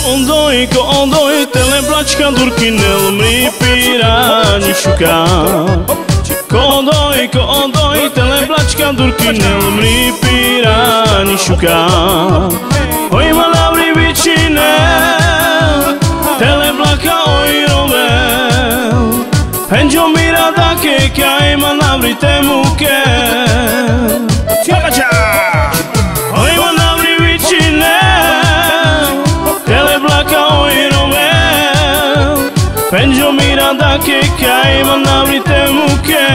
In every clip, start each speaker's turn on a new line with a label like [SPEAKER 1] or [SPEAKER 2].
[SPEAKER 1] Condoi, teleplačka Durkinel mri pirani šuka. Condoi, teleplačka Durkinel mri pirani šuka. Oj malavri vičine, teleplaka oj rovel. Penđo mira da kekaj malavri temuke. Oj malavri vičine, teleplaka oj rovel. Penđo mira da kekaj malavri temuke.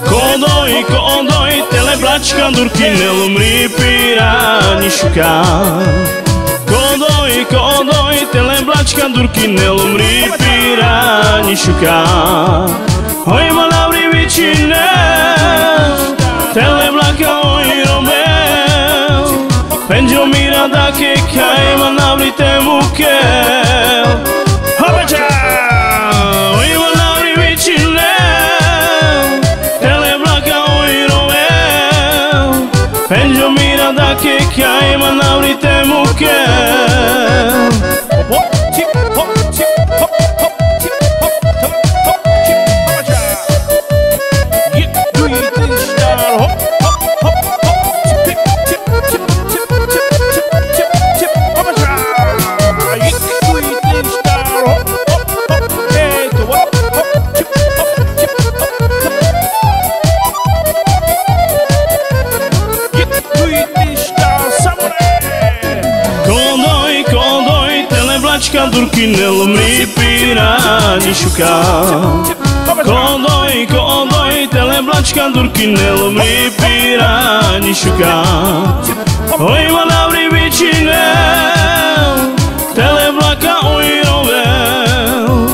[SPEAKER 1] Condoi, teleplačka Durkinel mri pirani šuka. Condoi, teleplačka Durkinel mri pirani šuka. Oj malavri vičine, teleplaka oj rovel. Penđo mira da kekaj malavri temuke. Hopača! Oj malavri vičine, teleplaka oj rovel. Penđo mira da kekaj malavri temuke. Condoi, teleplačka Durkinel mri pirani šuka. Condoi, teleplačka Durkinel mri pirani šuka. Oj malavri vičine, teleplaka oj rovel.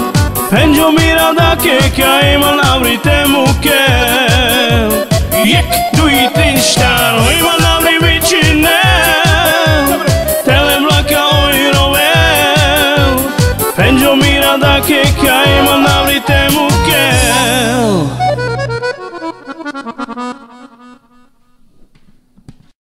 [SPEAKER 1] Penđo mira da kekaj malavri temuke. Jek, 2, 3, 4, oj malavri